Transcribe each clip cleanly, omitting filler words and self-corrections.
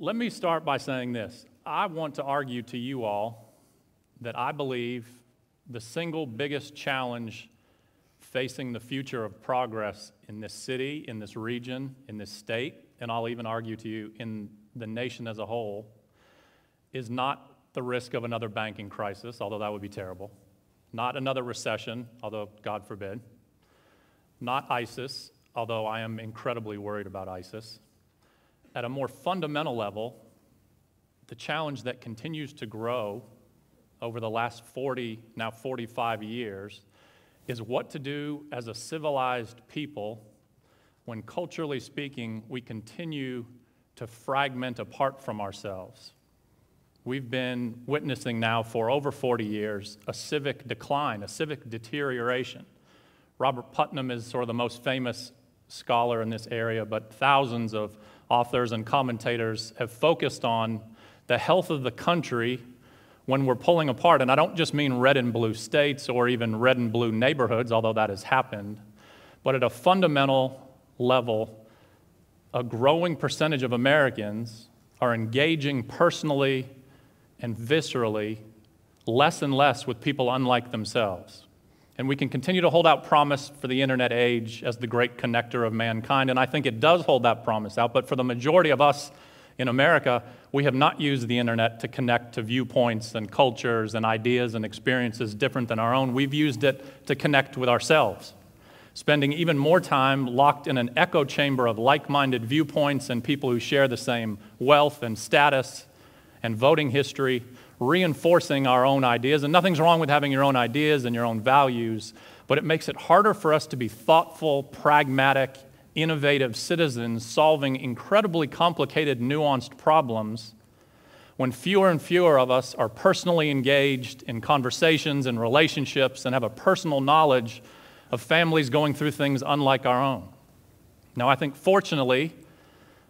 Let me start by saying this. I want to argue to you all that I believe the single biggest challenge facing the future of progress in this city, in this region, in this state, and I'll even argue to you in the nation as a whole, is not the risk of another banking crisis, although that would be terrible, not another recession, although God forbid, not ISIS, although I am incredibly worried about ISIS. At a more fundamental level, the challenge that continues to grow over the last 40, now 45 years, is what to do as a civilized people when, culturally speaking, we continue to fragment apart from ourselves. We've been witnessing now for over 40 years a civic decline, a civic deterioration. Robert Putnam is sort of the most famous scholar in this area, but thousands of authors and commentators have focused on the health of the country when we're pulling apart. And I don't just mean red and blue states or even red and blue neighborhoods, although that has happened, but at a fundamental level, a growing percentage of Americans are engaging personally and viscerally less and less with people unlike themselves. And we can continue to hold out promise for the internet age as the great connector of mankind, and I think it does hold that promise out, but for the majority of us in America, we have not used the internet to connect to viewpoints and cultures and ideas and experiences different than our own. We've used it to connect with ourselves, spending even more time locked in an echo chamber of like-minded viewpoints and people who share the same wealth and status and voting history, reinforcing our own ideas. And nothing's wrong with having your own ideas and your own values, but it makes it harder for us to be thoughtful, pragmatic, innovative citizens solving incredibly complicated, nuanced problems when fewer and fewer of us are personally engaged in conversations and relationships and have a personal knowledge of families going through things unlike our own. Now, I think fortunately,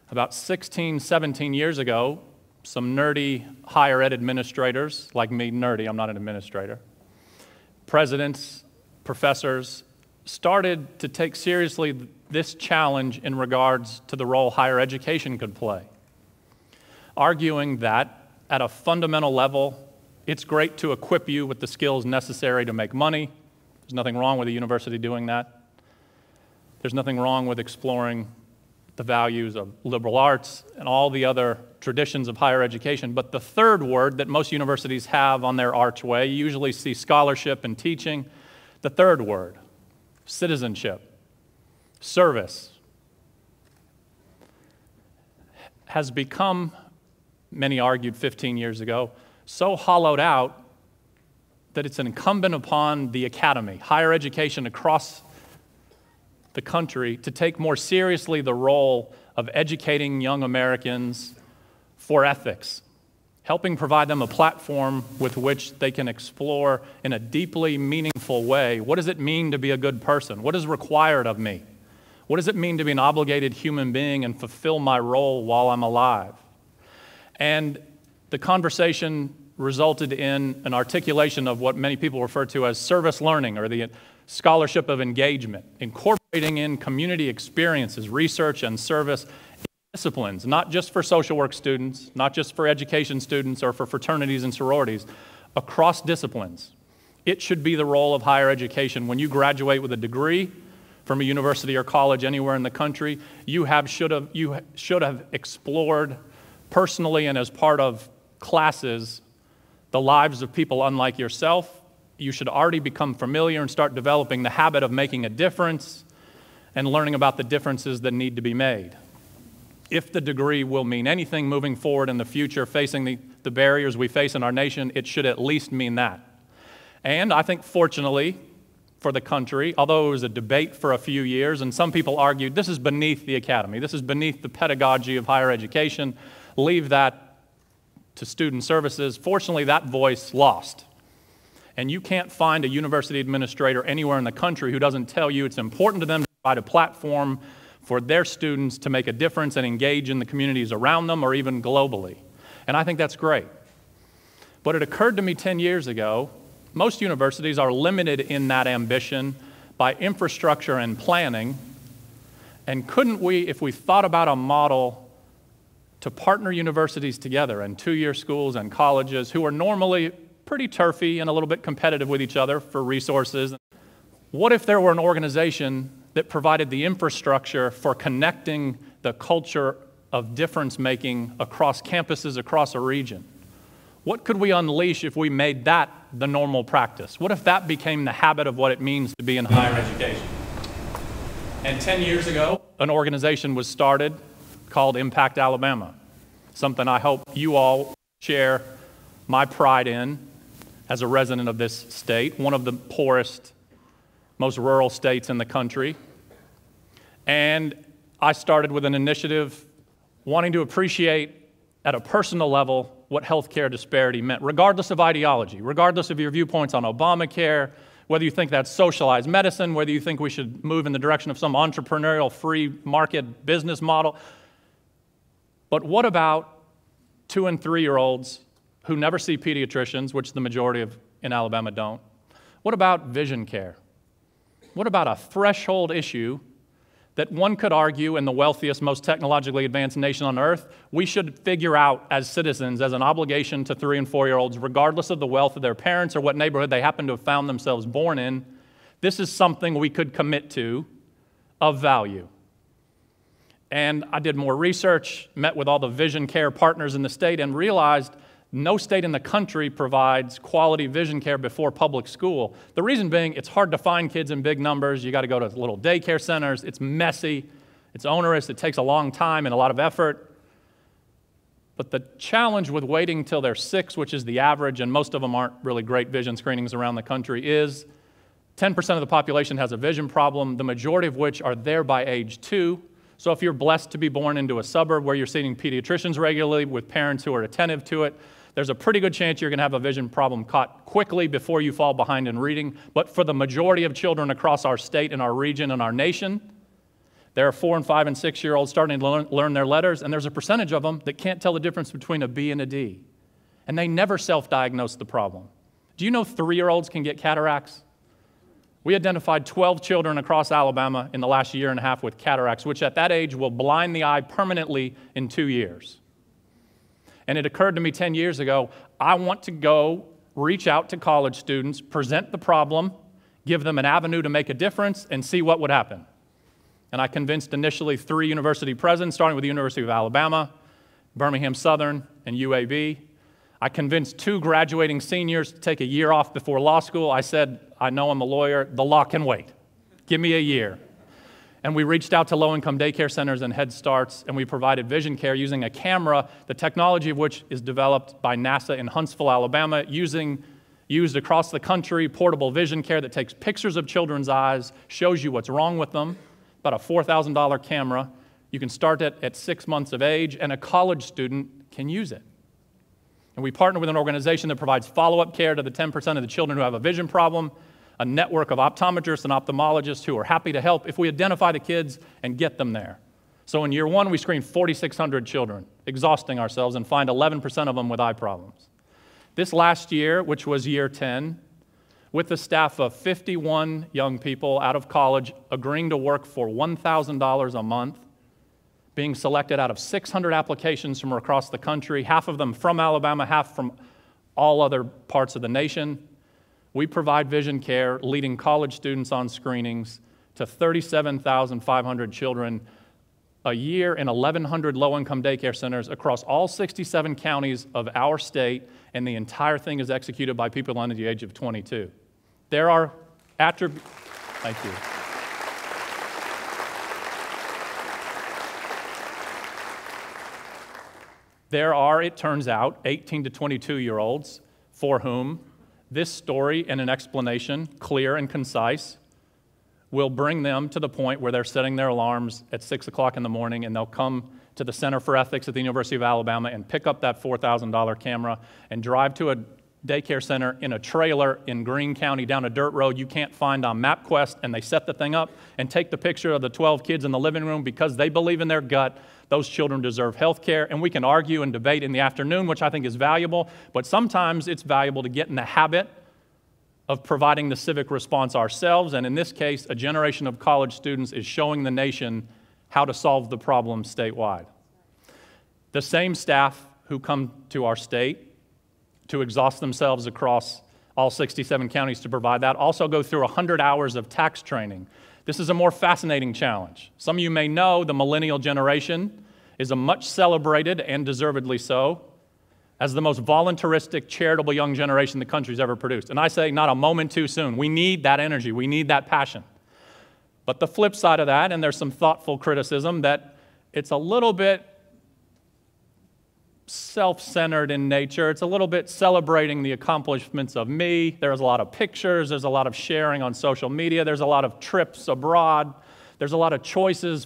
about 16, 17 years ago, some nerdy higher ed administrators, like me, nerdy, I'm not an administrator, presidents, professors, started to take seriously this challenge in regards to the role higher education could play, arguing that at a fundamental level, it's great to equip you with the skills necessary to make money. There's nothing wrong with a university doing that. There's nothing wrong with exploring the values of liberal arts and all the other traditions of higher education. But the third word that most universities have on their archway, you usually see scholarship and teaching, the third word, citizenship, service, has become, many argued 15 years ago, so hollowed out that it's incumbent upon the academy, higher education across the country, to take more seriously the role of educating young Americans for ethics, helping provide them a platform with which they can explore in a deeply meaningful way, what does it mean to be a good person? What is required of me? What does it mean to be an obligated human being and fulfill my role while I'm alive? And the conversation resulted in an articulation of what many people refer to as service learning, or the scholarship of engagement, incorporating in community experiences, research, and service disciplines, not just for social work students, not just for education students or for fraternities and sororities, across disciplines. It should be the role of higher education. When you graduate with a degree from a university or college anywhere in the country, you should have explored personally and as part of classes the lives of people unlike yourself. You should already become familiar and start developing the habit of making a difference and learning about the differences that need to be made. If the degree will mean anything moving forward in the future, facing the barriers we face in our nation, it should at least mean that. And I think fortunately for the country, although it was a debate for a few years, and some people argued this is beneath the academy, this is beneath the pedagogy of higher education, leave that to student services, fortunately that voice lost. And you can't find a university administrator anywhere in the country who doesn't tell you it's important to them to provide a platform for their students to make a difference and engage in the communities around them or even globally. And I think that's great. But it occurred to me 10 years ago, most universities are limited in that ambition by infrastructure and planning. And couldn't we, if we thought about a model to partner universities together and two-year schools and colleges who are normally pretty turfy and a little bit competitive with each other for resources. What if there were an organization that provided the infrastructure for connecting the culture of difference-making across campuses, across a region? What could we unleash if we made that the normal practice? What if that became the habit of what it means to be in higher education? And 10 years ago, an organization was started called Impact Alabama, something I hope you all share my pride in as a resident of this state, one of the poorest, most rural states in the country. And I started with an initiative wanting to appreciate at a personal level what healthcare disparity meant, regardless of ideology, regardless of your viewpoints on Obamacare, whether you think that's socialized medicine, whether you think we should move in the direction of some entrepreneurial free market business model. But what about 2- and 3-year-olds who never see pediatricians, which the majority of in Alabama don't? What about vision care? What about a threshold issue that one could argue in the wealthiest, most technologically advanced nation on earth, we should figure out as citizens as an obligation to 3- and 4-year-olds, regardless of the wealth of their parents or what neighborhood they happen to have found themselves born in? This is something we could commit to of value. And I did more research, met with all the vision care partners in the state, and realized no state in the country provides quality vision care before public school. The reason being, it's hard to find kids in big numbers. You got to go to little daycare centers. It's messy. It's onerous. It takes a long time and a lot of effort. But the challenge with waiting till they're 6, which is the average, and most of them aren't really great vision screenings around the country, is 10% of the population has a vision problem, the majority of which are there by age 2. So if you're blessed to be born into a suburb where you're seeing pediatricians regularly with parents who are attentive to it, there's a pretty good chance you're going to have a vision problem caught quickly before you fall behind in reading. But for the majority of children across our state and our region and our nation, there are 4-, and 5-, and 6-year-olds starting to learn their letters, and there's a percentage of them that can't tell the difference between a B and a D. And they never self-diagnose the problem. Do you know 3-year-olds can get cataracts? We identified 12 children across Alabama in the last year and a half with cataracts, which at that age will blind the eye permanently in 2 years. And it occurred to me 10 years ago, I want to go reach out to college students, present the problem, give them an avenue to make a difference, and see what would happen. And I convinced initially 3 university presidents, starting with the University of Alabama, Birmingham Southern, and UAB. I convinced 2 graduating seniors to take a year off before law school. I said, I know I'm a lawyer, the law can wait. Give me a year. And we reached out to low-income daycare centers and Head Starts, and we provided vision care using a camera, the technology of which is developed by NASA in Huntsville, Alabama, used across the country, portable vision care that takes pictures of children's eyes, shows you what's wrong with them, about a $4,000 camera. You can start it at 6 months of age, and a college student can use it. And we partner with an organization that provides follow-up care to the 10% of the children who have a vision problem, a network of optometrists and ophthalmologists who are happy to help if we identify the kids and get them there. So in year 1, we screened 4,600 children, exhausting ourselves, and find 11% of them with eye problems. This last year, which was year 10, with the staff of 51 young people out of college agreeing to work for $1,000 a month, being selected out of 600 applications from across the country, half of them from Alabama, half from all other parts of the nation. We provide vision care, leading college students on screenings to 37,500 children a year in 1,100 low-income daycare centers across all 67 counties of our state, and the entire thing is executed by people under the age of 22. There are attributes. Thank you. There are, it turns out, 18 to 22-year-olds for whom this story and an explanation, clear and concise, will bring them to the point where they're setting their alarms at 6 o'clock in the morning, and they'll come to the Center for Ethics at the University of Alabama and pick up that $4,000 camera and drive to a daycare center in a trailer in Greene County down a dirt road you can't find on MapQuest, and they set the thing up and take the picture of the 12 kids in the living room because they believe in their gut those children deserve health care. And we can argue and debate in the afternoon, which I think is valuable, but sometimes it's valuable to get in the habit of providing the civic response ourselves, and in this case, a generation of college students is showing the nation how to solve the problem statewide. The same staff who come to our state to exhaust themselves across all 67 counties to provide that also go through 100 hours of tax training. This is a more fascinating challenge. Some of you may know the millennial generation is a much celebrated, and deservedly so, as the most voluntaristic, charitable young generation the country's ever produced. And I say not a moment too soon. We need that energy. We need that passion. But the flip side of that, and there's some thoughtful criticism, that it's a little bit self-centered in nature. It's a little bit celebrating the accomplishments of me. There's a lot of pictures. There's a lot of sharing on social media. There's a lot of trips abroad. There's a lot of choices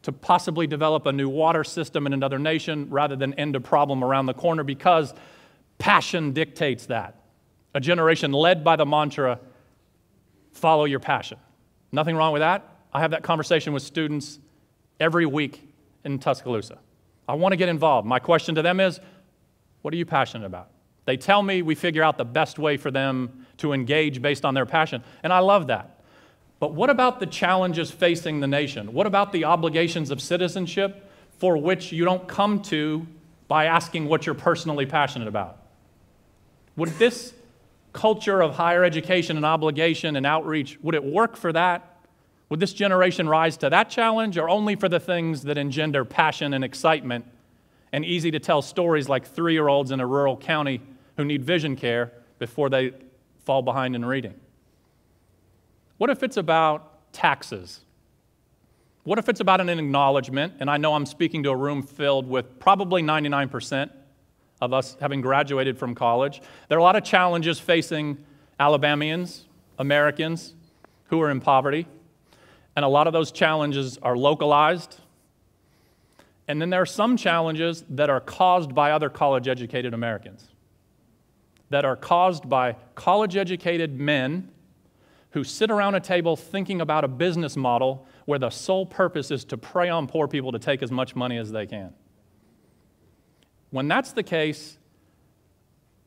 to possibly develop a new water system in another nation rather than end a problem around the corner, because passion dictates that. A generation led by the mantra, follow your passion. Nothing wrong with that. I have that conversation with students every week in Tuscaloosa. I want to get involved. My question to them is, what are you passionate about? They tell me, we figure out the best way for them to engage based on their passion, and I love that. But what about the challenges facing the nation? What about the obligations of citizenship for which you don't come to by asking what you're personally passionate about? Would this culture of higher education and obligation and outreach, would it work for that? Would this generation rise to that challenge, or only for the things that engender passion and excitement and easy to tell stories like 3-year-olds in a rural county who need vision care before they fall behind in reading? What if it's about taxes? What if it's about an acknowledgement, and I know I'm speaking to a room filled with probably 99% of us having graduated from college. There are a lot of challenges facing Alabamians, Americans who are in poverty, and a lot of those challenges are localized. And then there are some challenges that are caused by other college-educated Americans, that are caused by college-educated men who sit around a table thinking about a business model where the sole purpose is to prey on poor people to take as much money as they can. When that's the case,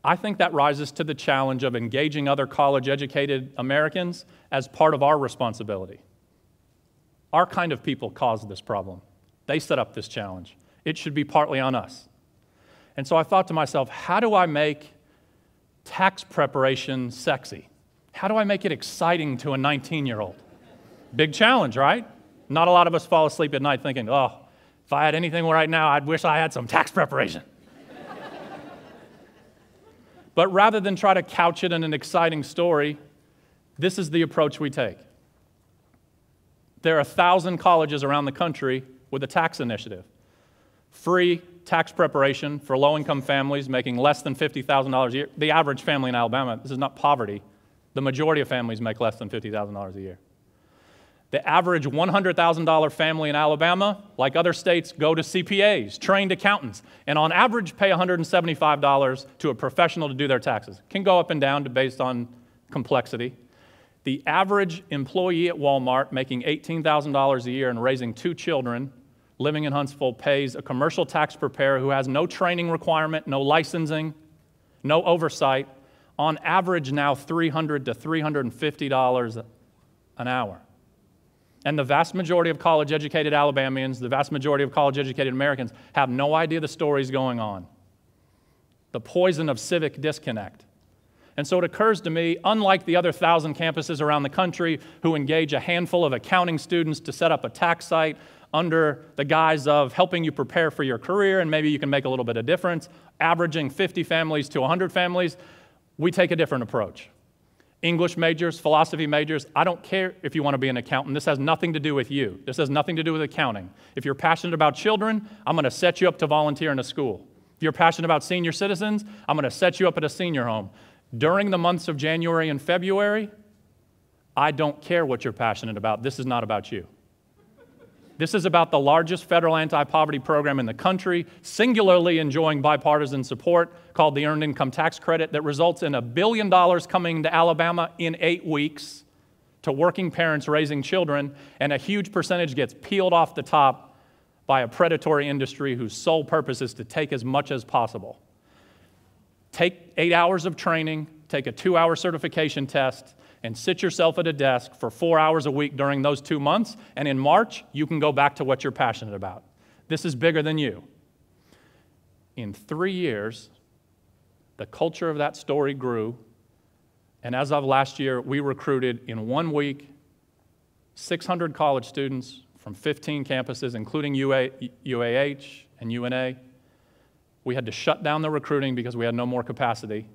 I think that rises to the challenge of engaging other college-educated Americans as part of our responsibility. Our kind of people caused this problem. They set up this challenge. It should be partly on us. And so I thought to myself, how do I make tax preparation sexy? How do I make it exciting to a 19-year-old? Big challenge, right? Not a lot of us fall asleep at night thinking, oh, if I had anything right now, I'd wish I had some tax preparation. But rather than try to couch it in an exciting story, this is the approach we take. There are 1,000 colleges around the country with a tax initiative. Free tax preparation for low-income families making less than $50,000 a year. The average family in Alabama, this is not poverty. The majority of families make less than $50,000 a year. The average $100,000 family in Alabama, like other states, go to CPAs, trained accountants, and on average pay $175 to a professional to do their taxes. Can go up and down based on complexity. The average employee at Walmart making $18,000 a year and raising 2 children living in Huntsville pays a commercial tax preparer who has no training requirement, no licensing, no oversight, on average now $300 to $350 an hour. And the vast majority of college-educated Alabamians, the vast majority of college-educated Americans have no idea the story's going on. The poison of civic disconnect. And so it occurs to me, unlike the other 1,000 campuses around the country who engage a handful of accounting students to set up a tax site under the guise of helping you prepare for your career and maybe you can make a little bit of difference, averaging 50 families to 100 families, we take a different approach. English majors, philosophy majors, I don't care if you want to be an accountant. This has nothing to do with you. This has nothing to do with accounting. If you're passionate about children, I'm going to set you up to volunteer in a school. If you're passionate about senior citizens, I'm going to set you up at a senior home. During the months of January and February, I don't care what you're passionate about. This is not about you. This is about the largest federal anti-poverty program in the country, singularly enjoying bipartisan support, called the Earned Income Tax Credit, that results in $1 billion coming to Alabama in 8 weeks to working parents raising children, and a huge percentage gets peeled off the top by a predatory industry whose sole purpose is to take as much as possible. Take 8 hours of training, take a 2-hour certification test, and sit yourself at a desk for 4 hours a week during those 2 months, and in March, you can go back to what you're passionate about. This is bigger than you. in 3 years, the culture of that story grew, and as of last year, we recruited in 1 week 600 college students from 15 campuses, including UAH and UNA. We had to shut down the recruiting because we had no more capacity.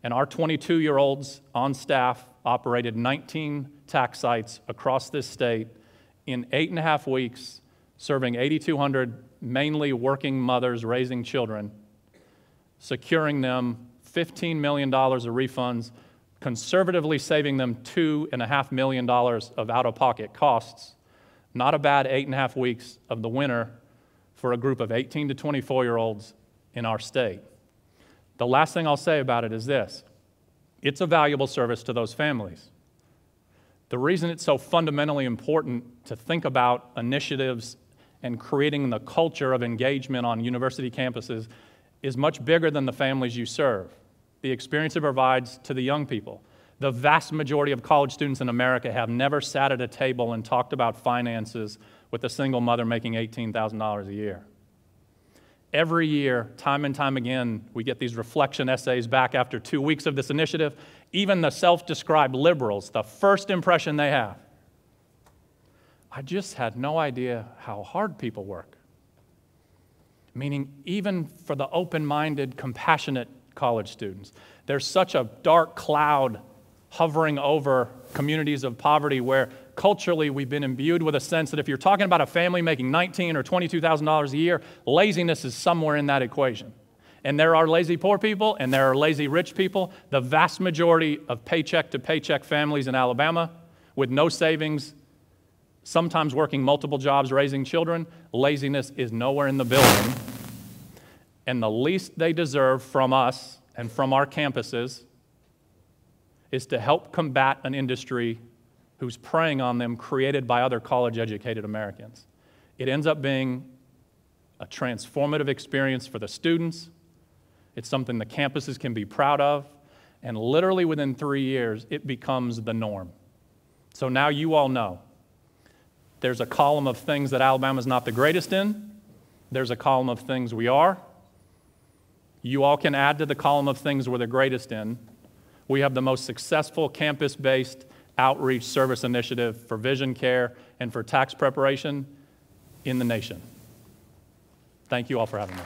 And our 22-year-olds on staff operated 19 tax sites across this state in 8.5 weeks, serving 8,200 mainly working mothers raising children, securing them $15 million of refunds, conservatively saving them $2.5 million of out-of-pocket costs. Not a bad 8.5 weeks of the winter for a group of 18 to 24-year-olds in our state. The last thing I'll say about it is this: it's a valuable service to those families. The reason it's so fundamentally important to think about initiatives and creating the culture of engagement on university campuses is much bigger than the families you serve. The experience it provides to the young people. The vast majority of college students in America have never sat at a table and talked about finances with a single mother making $18,000 a year. Every year, time and time again, we get these reflection essays back after 2 weeks of this initiative. Even the self-described liberals, the first impression they have, I just had no idea how hard people work. Meaning, even for the open-minded, compassionate college students, there's such a dark cloud hovering over communities of poverty where culturally we've been imbued with a sense that if you're talking about a family making $19,000 or $22,000 a year, laziness is somewhere in that equation. And there are lazy poor people and there are lazy rich people. The vast majority of paycheck to paycheck families in Alabama with no savings, sometimes working multiple jobs, raising children, laziness is nowhere in the building. And the least they deserve from us and from our campuses is to help combat an industry who's preying on them, created by other college-educated Americans. It ends up being a transformative experience for the students. It's something the campuses can be proud of, and literally within 3 years, it becomes the norm. So now you all know. There's a column of things that Alabama's not the greatest in. There's a column of things we are. You all can add to the column of things we're the greatest in. We have the most successful campus-based outreach service initiative for vision care and for tax preparation in the nation. Thank you all for having me.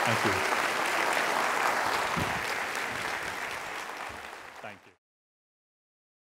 Thank you.